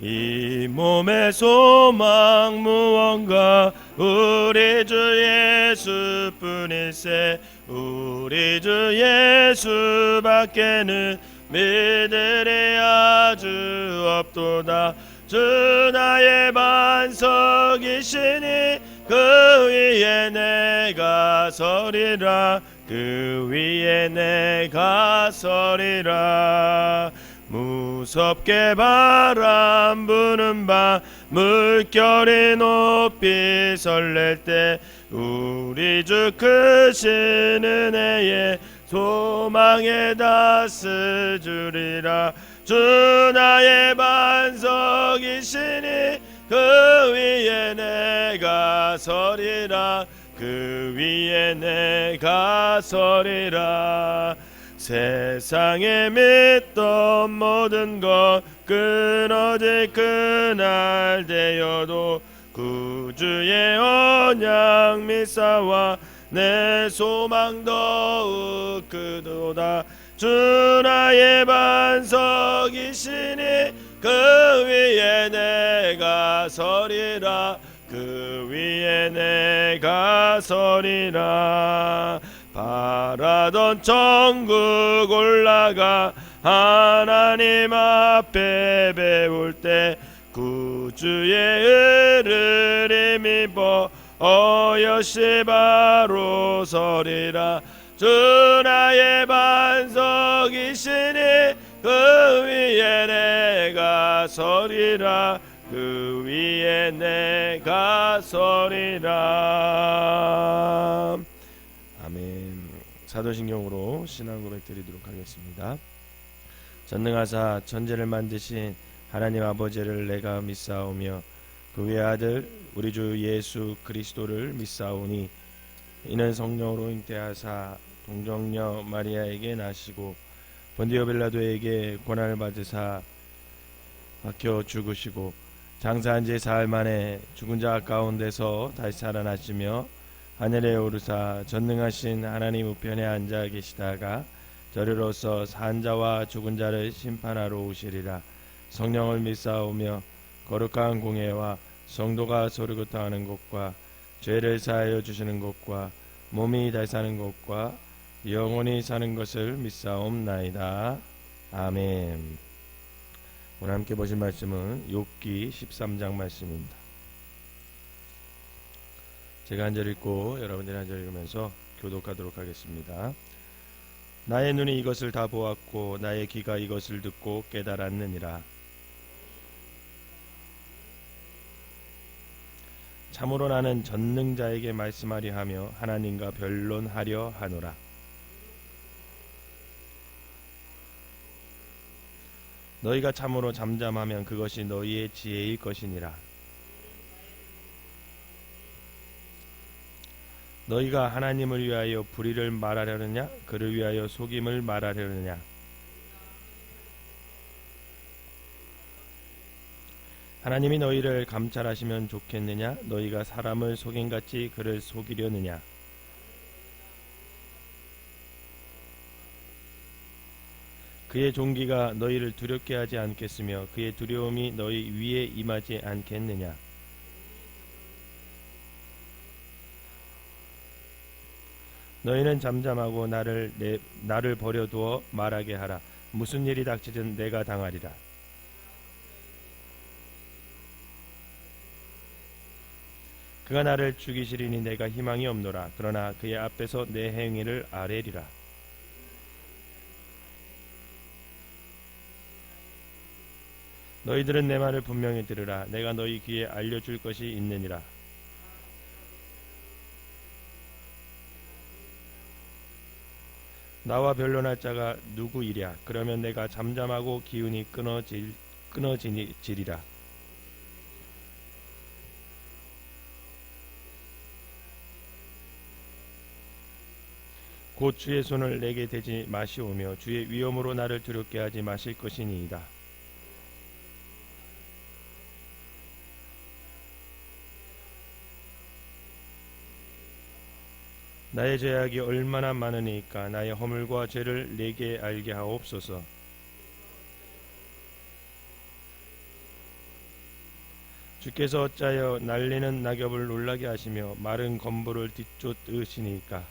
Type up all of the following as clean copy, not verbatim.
이 몸의 소망 무언가 우리 주 예수뿐일세. 우리 주 예수밖에는 믿으리 아주 없도다. 주 나의 반석이시니 그 위에 내가 서리라. 그 위에 내가 서리라. 무섭게 바람 부는 밤 물결이 높이 설렐 때 우리 주 크신 은혜에 소망에 다스주리라. 주 나의 반석이시니 그 위에 내가 서리라. 그 위에 내가 서리라. 세상에 믿던 모든 것 끊어질 그날 되어도 구주의 언약 믿사와 내 소망 더욱 크도다. 주 나의 반석이시니 그 위에 내가 서리라. 그 위에 내가 서리라. 바라던 천국 올라가 하나님 앞에 배울 때 구주의 의를 힘입어 어여시 바로 서리라. 주 나의 반석이시니 그 위에 내가 서리라. 그 위에 내가 서리라. 아멘. 사도신경으로 신앙 고백 드리도록 하겠습니다. 전능하사 천지를 만드신 하나님 아버지를 내가 믿사오며 그 외아들 우리 주 예수 그리스도를 믿사오니 이는 성령으로 잉태하사 동정녀 마리아에게 나시고 본디오 빌라도에게 고난을 받으사 박혀 죽으시고 장사한 지 사흘 만에 죽은 자 가운데서 다시 살아나시며 하늘에 오르사 전능하신 하나님 우편에 앉아 계시다가 저리로서 산 자와 죽은 자를 심판하러 오시리라. 성령을 믿사오며 거룩한 공예와 성도가 소리고토하는 것과 죄를 사하여 주시는 것과 몸이 다시 사는 것과 영원히 사는 것을 믿사옵나이다. 아멘. 오늘 함께 보실 말씀은 욥기 13장 말씀입니다. 제가 한 절 읽고 여러분들이 한 절 읽으면서 교독하도록 하겠습니다. 나의 눈이 이것을 다 보았고 나의 귀가 이것을 듣고 깨달았느니라. 참으로 나는 전능자에게 말씀하려 하며 하나님과 변론하려 하노라. 너희가 참으로 잠잠하면 그것이 너희의 지혜일 것이니라. 너희가 하나님을 위하여 불의를 말하려느냐 그를 위하여 속임을 말하려느냐. 하나님이 너희를 감찰하시면 좋겠느냐 너희가 사람을 속임같이 그를 속이려느냐. 그의 존귀가 너희를 두렵게 하지 않겠으며 그의 두려움이 너희 위에 임하지 않겠느냐. 너희는 잠잠하고 나를 버려두어 말하게 하라. 무슨 일이 닥치든 내가 당하리라. 그가 나를 죽이시리니 내가 희망이 없노라. 그러나 그의 앞에서 내 행위를 아뢰리라. 너희들은 내 말을 분명히 들으라. 내가 너희 귀에 알려줄 것이 있느니라. 나와 변론할 자가 누구이랴. 그러면 내가 잠잠하고 기운이 끊어지리라. 곧 주의 손을 내게 대지 마시오며 주의 위엄으로 나를 두렵게 하지 마실 것이니이다. 나의 죄악이 얼마나 많으니까 나의 허물과 죄를 내게 알게 하옵소서. 주께서 어찌하여 날리는 낙엽을 놀라게 하시며 마른 건부를 뒤쫓으시니까.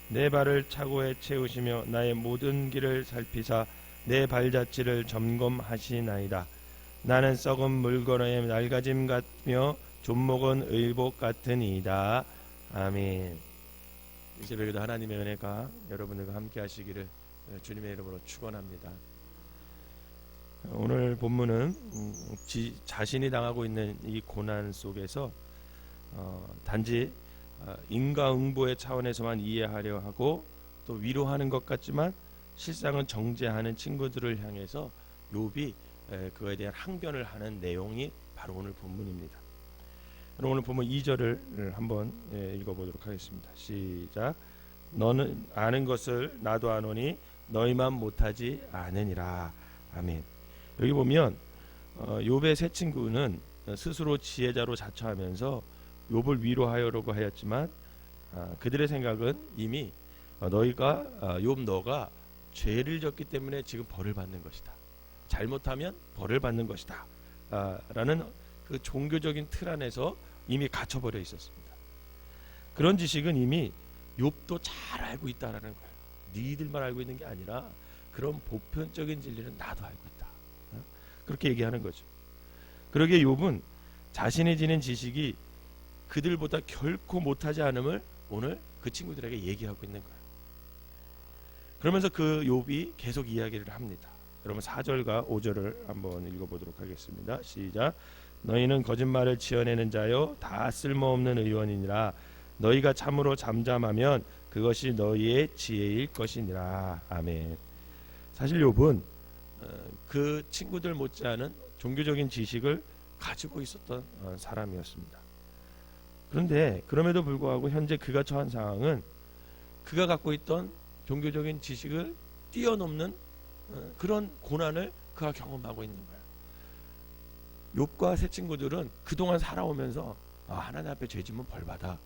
내 발을 차고에 채우시며 나의 모든 길을 살피사 내 발자취를 점검하시나이다. 나는 썩은 물건의 낡아짐 같으며 존목은 의복 같으니이다. 아멘. 이 새벽에도 하나님의 은혜가 여러분들과 함께 하시기를 주님의 이름으로 축원합니다. 오늘 본문은 자신이 당하고 있는 이 고난 속에서 단지 인과응보의 차원에서만 이해하려 하고 또 위로하는 것 같지만 실상은 정죄하는 친구들을 향해서 욥이 그거에 대한 항변을 하는 내용이 바로 오늘 본문입니다. 그럼 오늘 본문 2절을 한번 읽어보도록 하겠습니다. 시작. 너는 아는 것을 나도 아노니 너희만 못하지 않으니라. 아멘. 여기 보면 욥의 세 친구는 스스로 지혜자로 자처하면서 욥을 위로하려고 하였지만 그들의 생각은 이미 너희가 욥 너가 죄를 졌기 때문에 지금 벌을 받는 것이다. 잘못하면 벌을 받는 것이다. 라는 그 종교적인 틀 안에서 이미 갇혀버려 있었습니다. 그런 지식은 이미 욥도 잘 알고 있다라는 거예요. 니들만 알고 있는 게 아니라 그런 보편적인 진리는 나도 알고 있다. 그렇게 얘기하는 거죠. 그러기에 욥은 자신이 지닌 지식이 그들보다 결코 못하지 않음을 오늘 그 친구들에게 얘기하고 있는 거예요. 그러면서 그 욥이 계속 이야기를 합니다. 여러분 4절과 5절을 한번 읽어보도록 하겠습니다. 시작. 너희는 거짓말을 지어내는 자여 다 쓸모없는 의원이니라. 너희가 참으로 잠잠하면 그것이 너희의 지혜일 것이니라. 아멘. 사실 욥은 그 친구들 못지않은 종교적인 지식을 가지고 있었던 사람이었습니다. 그런데 그럼에도 불구하고 현재 그가 처한 상황은 그가 갖고 있던 종교적인 지식을 뛰어넘는 그런 고난을 그가 경험하고 있는 거예요. 욥과 세 친구들은 그동안 살아오면서 하나님 앞에 죄지면 벌받아,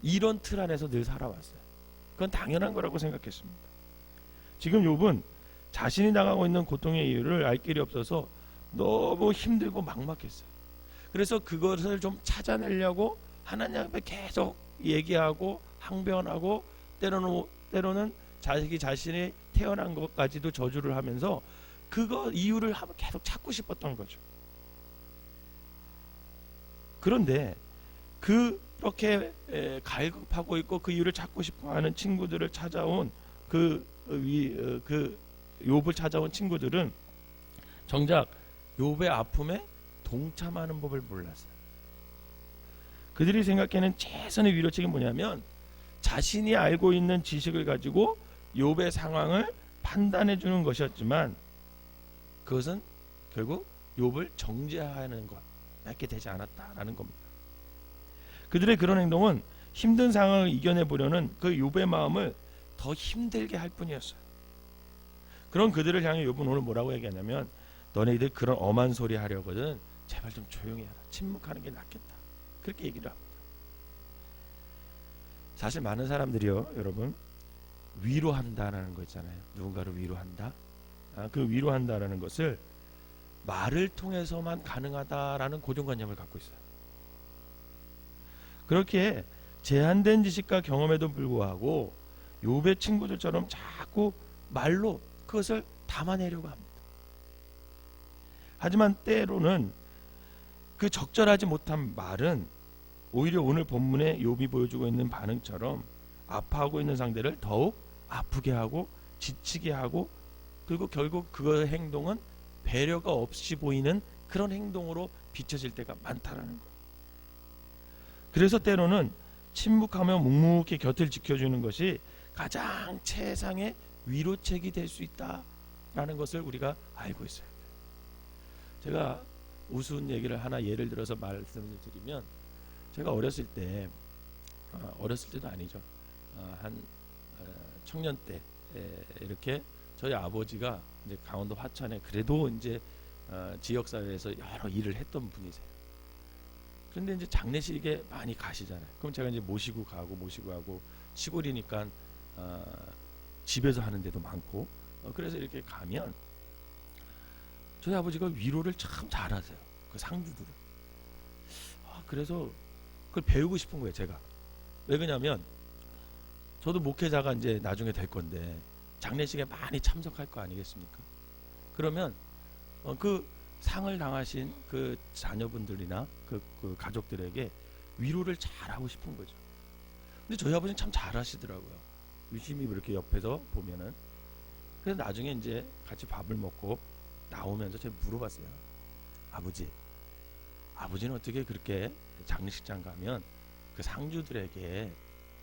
이런 틀 안에서 늘 살아왔어요. 그건 당연한 거라고 생각했습니다. 지금 욥은 자신이 당하고 있는 고통의 이유를 알 길이 없어서 너무 힘들고 막막했어요. 그래서 그것을 좀 찾아내려고 하나님 앞에 계속 얘기하고 항변하고 때로는 자신이 태어난 것까지도 저주를 하면서 그거 이유를 계속 찾고 싶었던 거죠. 그런데 그렇게 갈급하고 있고 그 이유를 찾고 싶어하는 친구들을 찾아온 그 욥을 찾아온 친구들은 정작 욥의 아픔에 동참하는 법을 몰랐어요. 그들이 생각하는 최선의 위로책이 뭐냐면 자신이 알고 있는 지식을 가지고 욥의 상황을 판단해 주는 것이었지만 그것은 결국 욥을 정죄하는 것밖에 되지 않았다라는 겁니다. 그들의 그런 행동은 힘든 상황을 이겨내 보려는 그 욥의 마음을 더 힘들게 할 뿐이었어요. 그런 그들을 향해 욥은 오늘 뭐라고 얘기하냐면 너네들 그런 엄한 소리 하려거든 제발 좀 조용히 해라. 침묵하는 게 낫겠다. 그렇게 얘기를 합니다. 사실 많은 사람들이요, 여러분, 위로한다라는 거 있잖아요. 누군가를 위로한다. 그 위로한다라는 것을 말을 통해서만 가능하다라는 고정관념을 갖고 있어요. 그렇게 제한된 지식과 경험에도 불구하고 욥의 친구들처럼 자꾸 말로 그것을 담아내려고 합니다. 하지만 때로는 그 적절하지 못한 말은 오히려 오늘 본문에 욥이 보여주고 있는 반응처럼 아파하고 있는 상대를 더욱 아프게 하고 지치게 하고 그리고 결국 그 행동은 배려가 없이 보이는 그런 행동으로 비춰질 때가 많다라는 거예요. 그래서 때로는 침묵하며 묵묵히 곁을 지켜주는 것이 가장 최상의 위로책이 될 수 있다라는 것을 우리가 알고 있어요. 제가 우스운 얘기를 하나 예를 들어서 말씀을 드리면 제가 어렸을 때도 아니죠. 한 청년 때 이렇게 저희 아버지가 이제 강원도 화천에 그래도 이제 지역사회에서 여러 일을 했던 분이세요. 그런데 이제 장례식에 많이 가시잖아요. 그럼 제가 이제 모시고 가고 시골이니까 집에서 하는 데도 많고. 그래서 이렇게 가면 저희 아버지가 위로를 참 잘하세요. 그 상주들을. 그래서 그걸 배우고 싶은 거예요, 제가. 왜 그러냐면 저도 목회자가 이제 나중에 될 건데 장례식에 많이 참석할 거 아니겠습니까? 그러면 그 상을 당하신 그 자녀분들이나 그 가족들에게 위로를 잘하고 싶은 거죠. 근데 저희 아버지는 참 잘하시더라고요. 유심히 이렇게 옆에서 보면은. 그래서 나중에 이제 같이 밥을 먹고 나오면서 제가 물어봤어요. 아버지는 어떻게 그렇게 장례식장 가면 그 상주들에게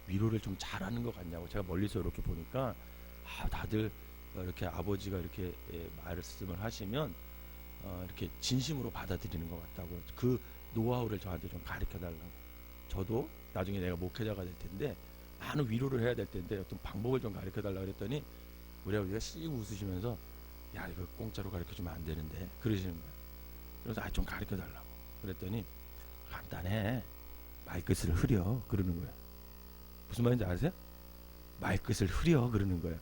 위로를 좀 잘하는 것 같냐고. 제가 멀리서 이렇게 보니까 다들 이렇게 아버지가 이렇게 말씀을 하시면 이렇게 진심으로 받아들이는 것 같다고. 그 노하우를 저한테 좀 가르쳐 달라고. 저도 나중에 내가 목회자가 될 텐데 많은 위로를 해야 될 텐데 어떤 방법을 좀 가르쳐 달라고 그랬더니 우리 아버지가 씩 웃으시면서 야, 이거 공짜로 가르쳐 주면 안 되는데 그러시는 거예요. 그래서 좀 가르쳐 달라고 그랬더니 간단해. 말끝을 흐려 그러는 거예요. 무슨 말인지 아세요? 말끝을 흐려 그러는 거예요.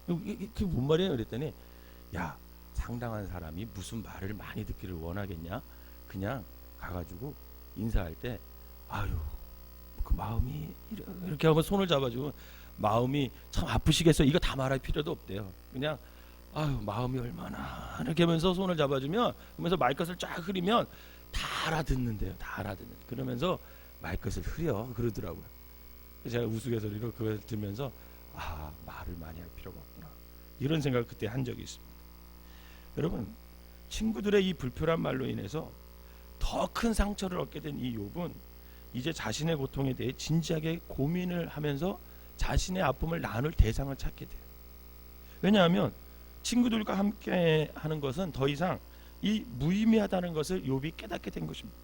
그게 뭔 말이에요? 그랬더니 야, 상당한 사람이 무슨 말을 많이 듣기를 원하겠냐? 그냥 가가지고 인사할 때 아유, 그 마음이 이렇게 하면 손을 잡아주고 마음이 참 아프시겠어. 이거 다 말할 필요도 없대요. 그냥 아유, 마음이 얼마나 이렇게 하면서 손을 잡아주면, 그러면서 말끝을 쫙 흐리면 다 알아듣는데요. 다 알아듣는. 그러면서 말끝을 흐려 그러더라고요. 제가 우스갯소리로 그걸 들으면서 말을 많이 할 필요가 없구나, 이런 생각을 그때 한 적이 있습니다. 여러분, 친구들의 이 불편한 말로 인해서 더 큰 상처를 얻게 된 이 욥은 이제 자신의 고통에 대해 진지하게 고민을 하면서 자신의 아픔을 나눌 대상을 찾게 돼요. 왜냐하면 친구들과 함께 하는 것은 더 이상 이 무의미하다는 것을 욥이 깨닫게 된 것입니다.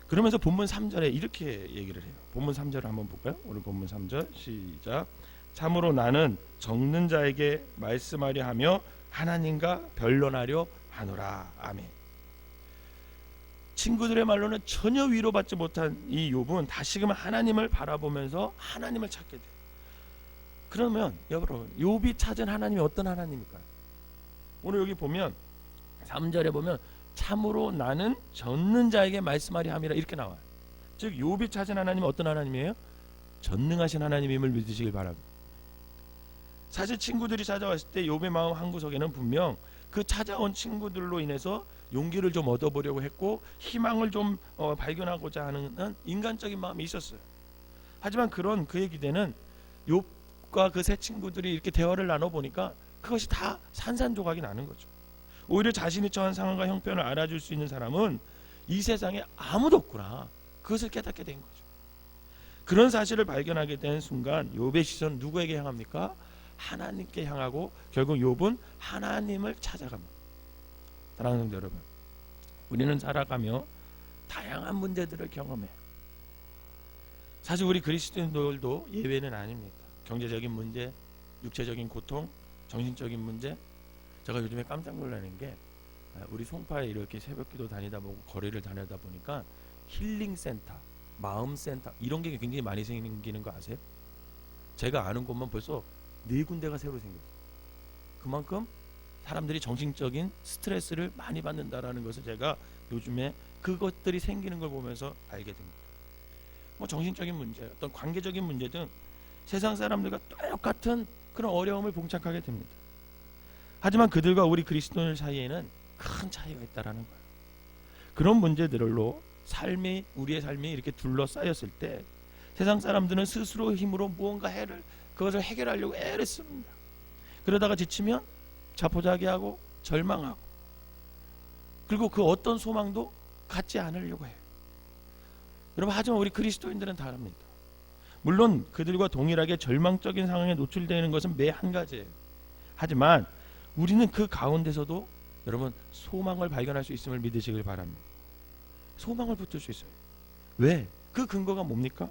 그러면서 본문 3절에 이렇게 얘기를 해요. 본문 3절을 한번 볼까요? 오늘 본문 3절 시작. 참으로 나는 적는 자에게 말씀하려 하며 하나님과 변론하려 하노라. 아멘. 친구들의 말로는 전혀 위로받지 못한 이 욥은 다시금 하나님을 바라보면서 하나님을 찾게 돼요. 그러면 여러분, 욥이 찾은 하나님이 어떤 하나님일까요? 오늘 여기 보면 3절에 보면 참으로 나는 젖는 자에게 말씀하려 함이라 이렇게 나와요. 즉 욥이 찾은 하나님은 어떤 하나님이에요? 전능하신 하나님임을 믿으시길 바랍니다. 사실 친구들이 찾아왔을 때 욥의 마음 한구석에는 분명 그 찾아온 친구들로 인해서 용기를 좀 얻어보려고 했고 희망을 좀 발견하고자 하는 인간적인 마음이 있었어요. 하지만 그런 그의 기대는 욥과 그 세 친구들이 이렇게 대화를 나눠보니까 그것이 다 산산조각이 나는 거죠. 오히려 자신이 처한 상황과 형편을 알아줄 수 있는 사람은 이 세상에 아무도 없구나, 그것을 깨닫게 된 거죠. 그런 사실을 발견하게 된 순간 욥의 시선은 누구에게 향합니까? 하나님께 향하고 결국 욥은 하나님을 찾아갑니다. 사랑하는 성도 여러분, 우리는 살아가며 다양한 문제들을 경험해요. 사실 우리 그리스도인들도 예외는 아닙니다. 경제적인 문제, 육체적인 고통, 정신적인 문제. 제가 요즘에 깜짝 놀라는 게 우리 송파에 이렇게 새벽기도 다니다 보고 거리를 다니다 보니까 힐링센터, 마음센터 이런 게 굉장히 많이 생기는 거 아세요? 제가 아는 곳만 벌써 4군데가 새로 생겼어요. 그만큼 사람들이 정신적인 스트레스를 많이 받는다라는 것을 제가 요즘에 그것들이 생기는 걸 보면서 알게 됩니다. 뭐 정신적인 문제, 어떤 관계적인 문제 등 세상 사람들과 똑같은 그런 어려움을 봉착하게 됩니다. 하지만 그들과 우리 그리스도인들 사이에는 큰 차이가 있다라는 거예요. 그런 문제들로 우리의 삶이 이렇게 둘러싸였을 때 세상 사람들은 스스로 힘으로 무언가 그것을 해결하려고 애를 씁니다. 그러다가 지치면 자포자기하고 절망하고, 그리고 그 어떤 소망도 갖지 않으려고 해요. 여러분, 하지만 우리 그리스도인들은 다릅니다. 물론 그들과 동일하게 절망적인 상황에 노출되는 것은 매 한 가지예요. 하지만 우리는 그 가운데서도 여러분 소망을 발견할 수 있음을 믿으시길 바랍니다. 소망을 붙들 수 있어요. 왜? 그 근거가 뭡니까?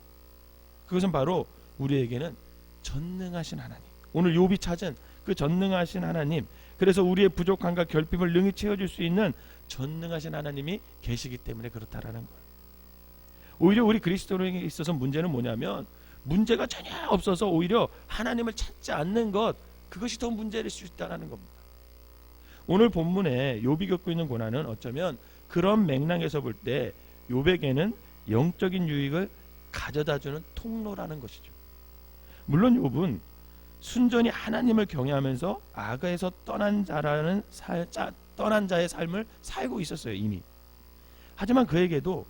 그것은 바로 우리에게는 전능하신 하나님, 오늘 욥이 찾은 그 전능하신 하나님, 그래서 우리의 부족함과 결핍을 능히 채워줄 수 있는 전능하신 하나님이 계시기 때문에 그렇다라는 거예요. 오히려 우리 그리스도인에게 있어서 문제는 뭐냐면 문제가 전혀 없어서 오히려 하나님을 찾지 않는 것, 그것이 더 문제일 수 있다는 겁니다. 오늘 본문에 욥이 겪고 있는 고난은 어쩌면 그런 맥락에서 볼 때 욥에게는 영적인 유익을 가져다주는 통로라는 것이죠. 물론 욥은 순전히 하나님을 경외하면서 악에서 떠난 자의 삶을 살고 있었어요, 이미. 하지만 그에게도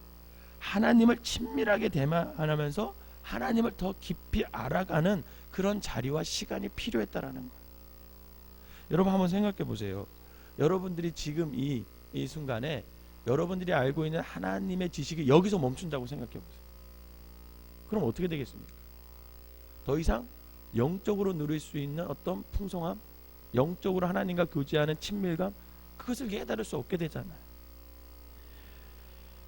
하나님을 친밀하게 대면하면서 하나님을 더 깊이 알아가는 그런 자리와 시간이 필요했다라는 거예요. 여러분 한번 생각해 보세요. 여러분들이 지금 이 순간에 여러분들이 알고 있는 하나님의 지식이 여기서 멈춘다고 생각해 보세요. 그럼 어떻게 되겠습니까? 더 이상 영적으로 누릴 수 있는 어떤 풍성함, 영적으로 하나님과 교제하는 친밀감, 그것을 깨달을 수 없게 되잖아요.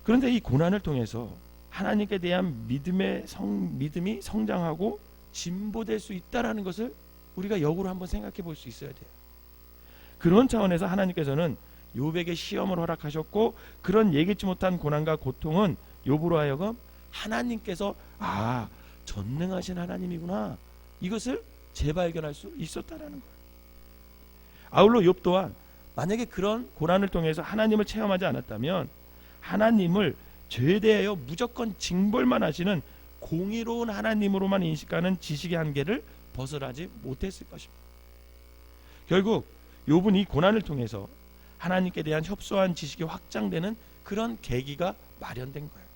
그런데 이 고난을 통해서 하나님께 대한 믿음이 성장하고 진보될 수 있다라는 것을 우리가 역으로 한번 생각해 볼 수 있어야 돼요. 그런 차원에서 하나님께서는 욥에게 시험을 허락하셨고, 그런 예기치 못한 고난과 고통은 욥으로 하여금 하나님께서 전능하신 하나님이구나, 이것을 재발견할 수 있었다라는 거예요. 아울러 욥 또한 만약에 그런 고난을 통해서 하나님을 체험하지 않았다면 하나님을 죄에 대하여 무조건 징벌만 하시는 공의로운 하나님으로만 인식하는 지식의 한계를 벗어나지 못했을 것입니다. 결국 욥은 이 고난을 통해서 하나님께 대한 협소한 지식이 확장되는 그런 계기가 마련된 거예요.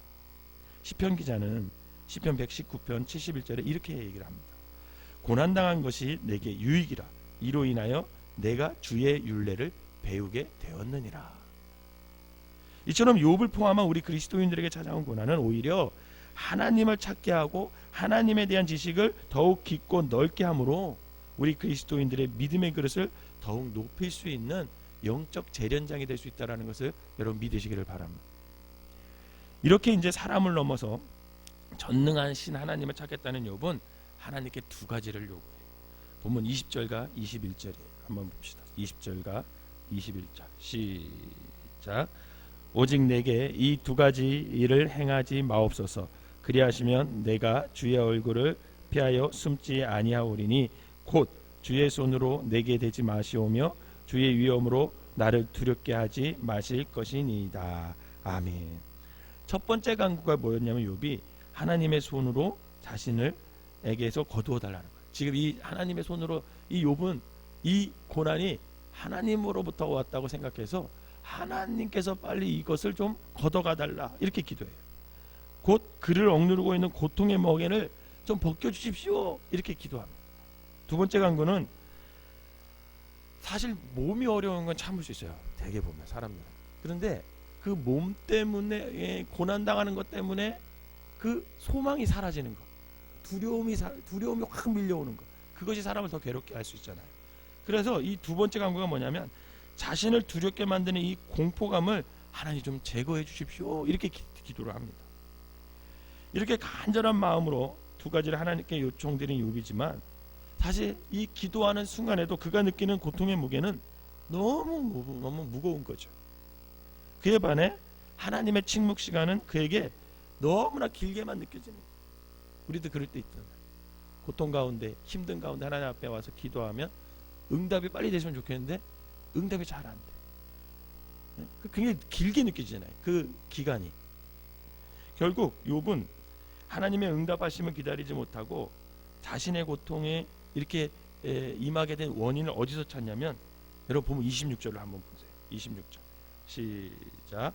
시편 기자는 시편 119편 71절에 이렇게 얘기를 합니다. 고난당한 것이 내게 유익이라, 이로 인하여 내가 주의 율례를 배우게 되었느니라. 이처럼 욥을 포함한 우리 그리스도인들에게 찾아온 고난은 오히려 하나님을 찾게 하고 하나님에 대한 지식을 더욱 깊고 넓게 함으로 우리 그리스도인들의 믿음의 그릇을 더욱 높일 수 있는 영적 재련장이 될 수 있다는 것을 여러분 믿으시기를 바랍니다. 이렇게 이제 사람을 넘어서 전능한 신 하나님을 찾겠다는 욥은 하나님께 두 가지를 요구해요. 본문 20절과 21절이에요. 한번 봅시다. 20절과 21절 시작. 오직 내게 이 두 가지 일을 행하지 마옵소서. 그리하시면 내가 주의 얼굴을 피하여 숨지 아니하오리니 곧 주의 손으로 내게 대지 마시오며 주의 위엄으로 나를 두렵게 하지 마실 것이니이다. 아멘. 첫 번째 간구가 뭐였냐면 욥이 하나님의 손으로 자신을 에게서 거두어 달라는 거예요. 지금 이 하나님의 손으로 이 욥은 이 고난이 하나님으로부터 왔다고 생각해서 하나님께서 빨리 이것을 좀 걷어가 달라 이렇게 기도해요. 곧 그를 억누르고 있는 고통의 멍에를 좀 벗겨주십시오 이렇게 기도합니다. 두 번째 간구는 사실 몸이 어려운 건 참을 수 있어요. 대개 보면 사람들은. 그런데 그 몸 때문에 고난당하는 것 때문에 그 소망이 사라지는 것, 두려움이 확 밀려오는 것, 그것이 사람을 더 괴롭게 할 수 있잖아요. 그래서 이 두 번째 간구가 뭐냐면 자신을 두렵게 만드는 이 공포감을 하나님 좀 제거해 주십시오 이렇게 기도를 합니다. 이렇게 간절한 마음으로 두 가지를 하나님께 요청드린 욥이지만 사실 이 기도하는 순간에도 그가 느끼는 고통의 무게는 너무 무거운 거죠. 그에 반해 하나님의 침묵 시간은 그에게 너무나 길게만 느껴지는 거예요. 우리도 그럴 때 있잖아요. 고통 가운데 힘든 가운데 하나님 앞에 와서 기도하면 응답이 빨리 되시면 좋겠는데 응답이 잘 안 돼. 굉장히 길게 느껴지잖아요. 그 기간이. 결국 욥은 하나님의 응답하심을 기다리지 못하고 자신의 고통에 이렇게 임하게 된 원인을 어디서 찾냐면 여러분 보면 26절을 한번 보세요. 26절 시작.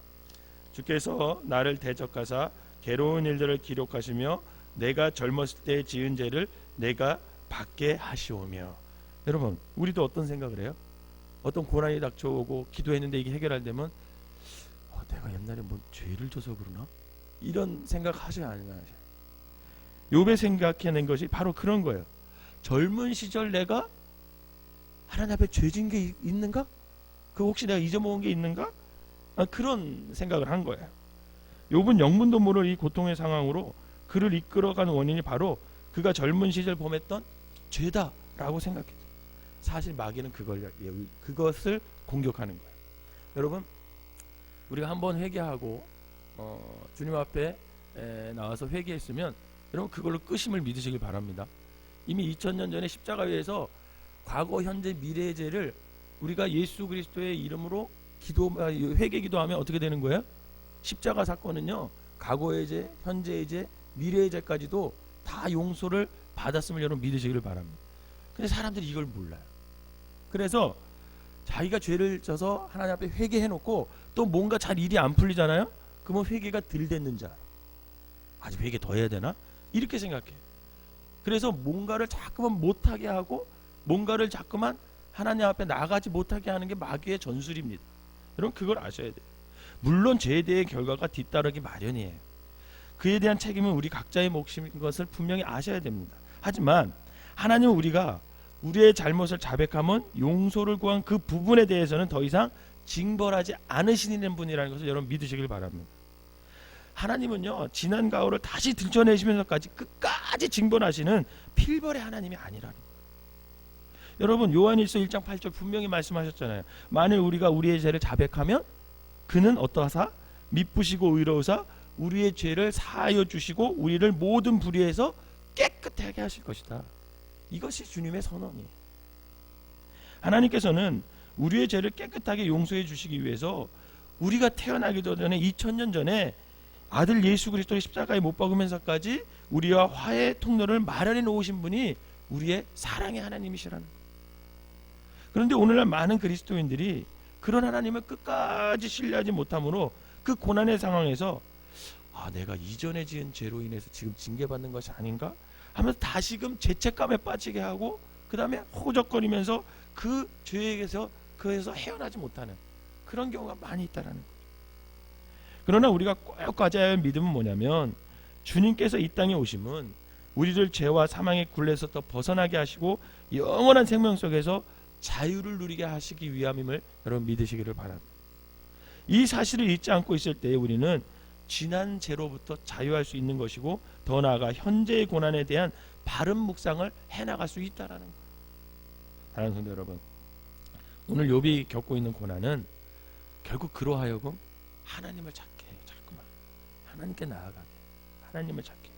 주께서 나를 대적하사 괴로운 일들을 기록하시며 내가 젊었을 때 지은 죄를 내가 받게 하시오며. 여러분 우리도 어떤 생각을 해요? 어떤 고난이 닥쳐오고 기도했는데 이게 해결 안 되면 내가 옛날에 뭐 죄를 져서 그러나? 이런 생각 하지 않나요? 욥의 생각해낸 것이 바로 그런 거예요. 젊은 시절 내가 하나님 앞에 죄진 게 있는가? 그 혹시 내가 잊어먹은 게 있는가? 그런 생각을 한 거예요. 욥은 영문도 모를 이 고통의 상황으로 그를 이끌어간 원인이 바로 그가 젊은 시절 범했던 죄다라고 생각했죠. 사실 마귀는 그것을 공격하는 거예요. 여러분 우리가 한번 회개하고 주님 앞에 나와서 회개했으면 여러분 그걸로 끝임을 믿으시길 바랍니다. 이미 2000년 전에 십자가 위에서 과거, 현재, 미래의 죄를 우리가 예수 그리스도의 이름으로 회개 기도하면 어떻게 되는 거예요? 십자가 사건은요, 과거의 죄, 현재의 죄, 미래의 죄까지도 다 용서를 받았음을 여러분 믿으시기를 바랍니다. 근데 사람들이 이걸 몰라요. 그래서 자기가 죄를 져서 하나님 앞에 회개해놓고 또 뭔가 잘 일이 안 풀리잖아요. 그러면 회개가 덜 됐는 줄 알아요. 아직 회개 더 해야 되나? 이렇게 생각해요. 그래서 뭔가를 자꾸만 못하게 하고 뭔가를 자꾸만 하나님 앞에 나가지 못하게 하는 게 마귀의 전술입니다. 여러분 그걸 아셔야 돼요. 물론 죄에 대해 결과가 뒤따르기 마련이에요. 그에 대한 책임은 우리 각자의 몫인 것을 분명히 아셔야 됩니다. 하지만 하나님은 우리가 우리의 잘못을 자백하면 용서를 구한 그 부분에 대해서는 더 이상 징벌하지 않으시는 분이라는 것을 여러분 믿으시길 바랍니다. 하나님은요, 지난 가오를 다시 들춰내시면서까지 끝까지 징벌하시는 필벌의 하나님이 아니라는 거예요. 여러분 요한일서 1장 8절 분명히 말씀하셨잖아요. 만일 우리가 우리의 죄를 자백하면 그는 어떠하사? 미쁘시고 의로우사 우리의 죄를 사하여 주시고 우리를 모든 불의에서 깨끗하게 하실 것이다. 이것이 주님의 선언이에요. 하나님께서는 우리의 죄를 깨끗하게 용서해 주시기 위해서 우리가 태어나기도 전에 2000년 전에 아들 예수 그리스도의 십자가에 못 박으면서까지 우리와 화해 통로를 마련해 놓으신 분이 우리의 사랑의 하나님이시라는 거예요. 그런데 오늘날 많은 그리스도인들이 그런 하나님을 끝까지 신뢰하지 못함으로 그 고난의 상황에서 내가 이전에 지은 죄로 인해서 지금 징계받는 것이 아닌가 하면서 다시금 죄책감에 빠지게 하고 그 다음에 호적거리면서 그 죄에게서 그에서 헤어나지 못하는 그런 경우가 많이 있다는 거죠. 그러나 우리가 꼭 가져야 할 믿음은 뭐냐면 주님께서 이 땅에 오심은 우리를 죄와 사망의 굴레에서 벗어나게 하시고 영원한 생명 속에서 자유를 누리게 하시기 위함임을 여러분 믿으시기를 바랍니다. 이 사실을 잊지 않고 있을 때 우리는 지난 죄로부터 자유할 수 있는 것이고 더 나아가 현재의 고난에 대한 바른 묵상을 해나갈 수 있다라는 거예요. 사랑하는 성도 여러분, 오늘 욥이 겪고 있는 고난은 결국 그로 하여금 하나님을 찾게 해요. 자꾸만 하나님께 나아가게, 하나님을 찾게 해요.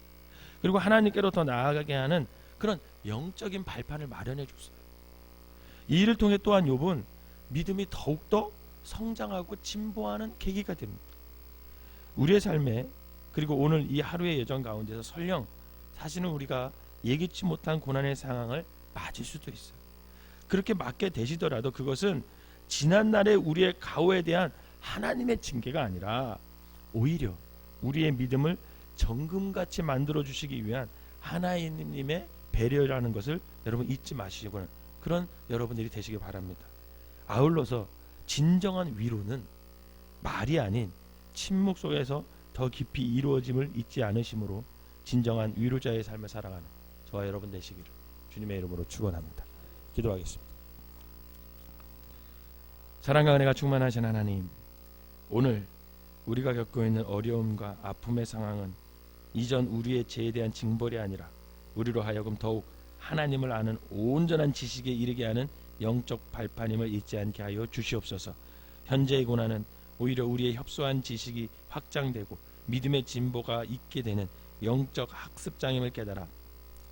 그리고 하나님께로 더 나아가게 하는 그런 영적인 발판을 마련해 줬어요. 이 일을 통해 또한 욥은 믿음이 더욱더 성장하고 진보하는 계기가 됩니다. 우리의 삶에 그리고 오늘 이 하루의 여정 가운데서 설령 사실은 우리가 예기치 못한 고난의 상황을 맞을 수도 있어요. 그렇게 맞게 되시더라도 그것은 지난날의 우리의 가오에 대한 하나님의 징계가 아니라 오히려 우리의 믿음을 정금같이 만들어 주시기 위한 하나님의 배려라는 것을 여러분 잊지 마시고 그런 여러분들이 되시길 바랍니다. 아울러서 진정한 위로는 말이 아닌 침묵 속에서 더 깊이 이루어짐을 잊지 않으심으로 진정한 위로자의 삶을 살아가는 저와 여러분 되시기를 주님의 이름으로 축원합니다. 기도하겠습니다. 사랑과 은혜가 충만하신 하나님, 오늘 우리가 겪고 있는 어려움과 아픔의 상황은 이전 우리의 죄에 대한 징벌이 아니라 우리로 하여금 더욱 하나님을 아는 온전한 지식에 이르게 하는 영적 발판임을 잊지 않게 하여 주시옵소서. 현재의 고난은 오히려 우리의 협소한 지식이 확장되고 믿음의 진보가 있게 되는 영적 학습장임을 깨달아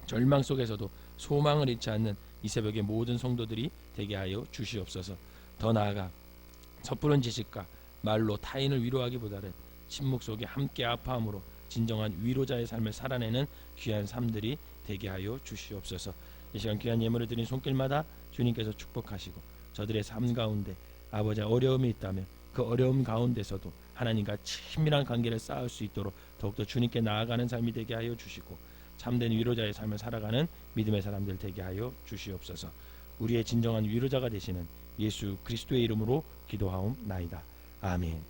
절망 속에서도 소망을 잃지 않는 이 새벽의 모든 성도들이 되게 하여 주시옵소서. 더 나아가 섣부른 지식과 말로 타인을 위로하기보다는 침묵 속에 함께 아파함으로 진정한 위로자의 삶을 살아내는 귀한 삶들이 되게 하여 주시옵소서. 이 시간 귀한 예물을 드린 손길마다 주님께서 축복하시고 저들의 삶 가운데 아버지 어려움이 있다면 그 어려움 가운데서도 하나님과 친밀한 관계를 쌓을 수 있도록 더욱더 주님께 나아가는 삶이 되게 하여 주시고 참된 위로자의 삶을 살아가는 믿음의 사람들 되게 하여 주시옵소서. 우리의 진정한 위로자가 되시는 예수 그리스도의 이름으로 기도하옵나이다. 아멘.